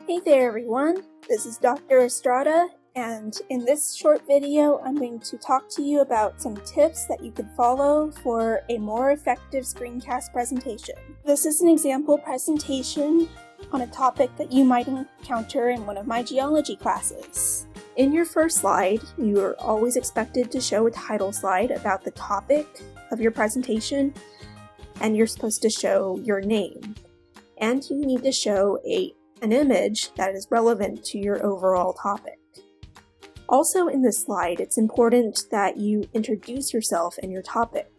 Hey there everyone, this is Dr. Estrada, and in this short video I'm going to talk to you about some tips that you can follow for a more effective screencast presentation. This is an example presentation on a topic that you might encounter in one of my geology classes. In your first slide, you are always expected to show a title slide about the topic of your presentation, and you're supposed to show your name. And you need to show an image that is relevant to your overall topic. Also in this slide, it's important that you introduce yourself and your topic.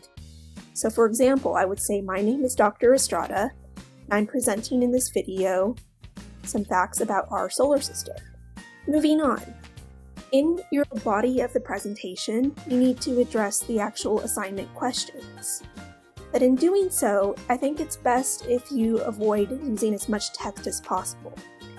So for example, I would say, my name is Dr. Estrada, and I'm presenting in this video some facts about our solar system. Moving on. In your body of the presentation, you need to address the actual assignment questions. But in doing so, I think it's best if you avoid using as much text as possible.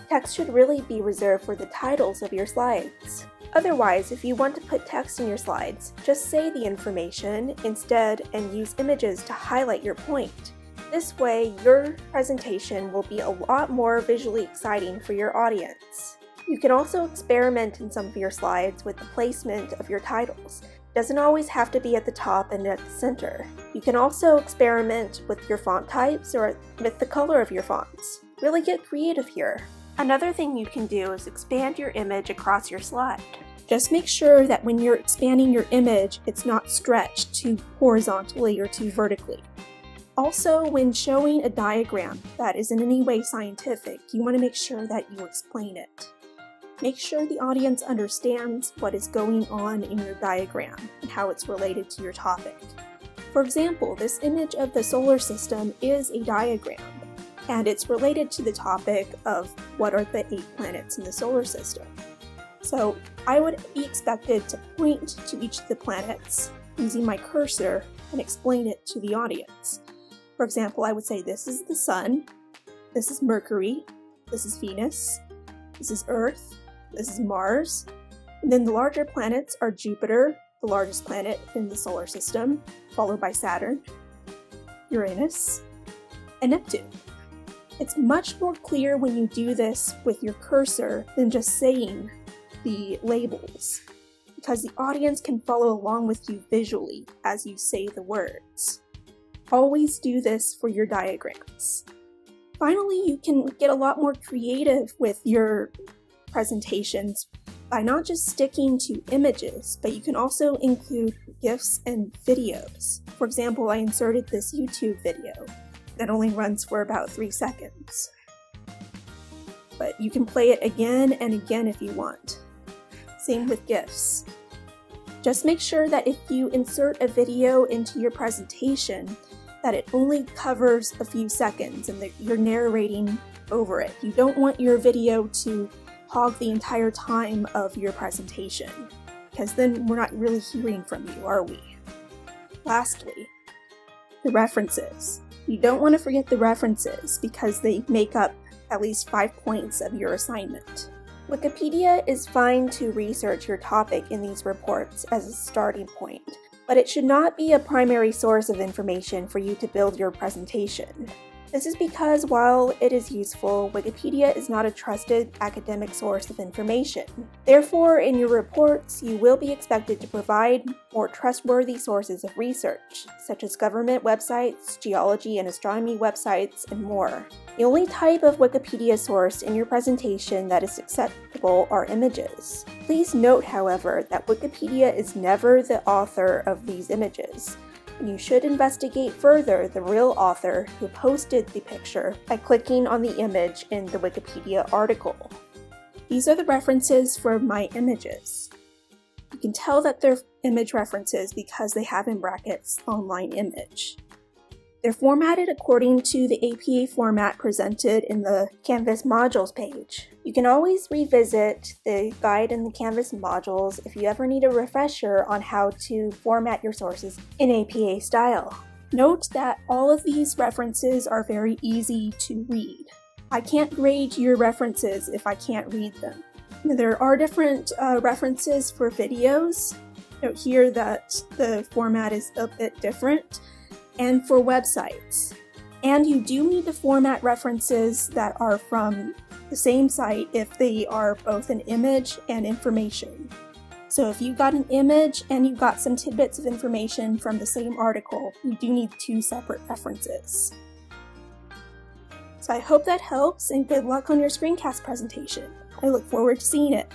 Text should really be reserved for the titles of your slides. Otherwise, if you want to put text in your slides, just say the information instead and use images to highlight your point. This way, your presentation will be a lot more visually exciting for your audience. You can also experiment in some of your slides with the placement of your titles. It doesn't always have to be at the top and at the center. You can also experiment with your font types or with the color of your fonts. Really get creative here. Another thing you can do is expand your image across your slide. Just make sure that when you're expanding your image, it's not stretched too horizontally or too vertically. Also, when showing a diagram that is in any way scientific, you want to make sure that you explain it. Make sure the audience understands what is going on in your diagram and how it's related to your topic. For example, this image of the solar system is a diagram, and it's related to the topic of what are the 8 planets in the solar system. So I would be expected to point to each of the planets using my cursor and explain it to the audience. For example, I would say this is the Sun, this is Mercury, this is Venus, this is Earth, this is Mars, and then the larger planets are Jupiter, the largest planet in the solar system, followed by Saturn, Uranus, and Neptune. It's much more clear when you do this with your cursor than just saying the labels, because the audience can follow along with you visually as you say the words. Always do this for your diagrams. Finally, you can get a lot more creative with your presentations by not just sticking to images, but you can also include GIFs and videos. For example, I inserted this YouTube video that only runs for about 3 seconds. But you can play it again and again if you want. Same with GIFs. Just make sure that if you insert a video into your presentation, that it only covers a few seconds and that you're narrating over it. You don't want your video to hog the entire time of your presentation, because then we're not really hearing from you, are we? Lastly, the references. You don't want to forget the references because they make up at least 5 points of your assignment. Wikipedia is fine to research your topic in these reports as a starting point, but it should not be a primary source of information for you to build your presentation. This is because while it is useful, Wikipedia is not a trusted academic source of information. Therefore, in your reports, you will be expected to provide more trustworthy sources of research, such as government websites, geology and astronomy websites, and more. The only type of Wikipedia source in your presentation that is acceptable are images. Please note, however, that Wikipedia is never the author of these images, and you should investigate further the real author who posted the picture by clicking on the image in the Wikipedia article. These are the references for my images. You can tell that they're image references because they have in brackets online image. They're formatted according to the APA format presented in the Canvas modules page. You can always revisit the guide in the Canvas modules if you ever need a refresher on how to format your sources in APA style. Note that all of these references are very easy to read. I can't grade your references if I can't read them. There are different references for videos. Note here that the format is a bit different. And for websites. And you do need to format references that are from the same site if they are both an image and information. So if you got an image and you got some tidbits of information from the same article, you do need 2 separate references. So I hope that helps, and good luck on your screencast presentation. I look forward to seeing it.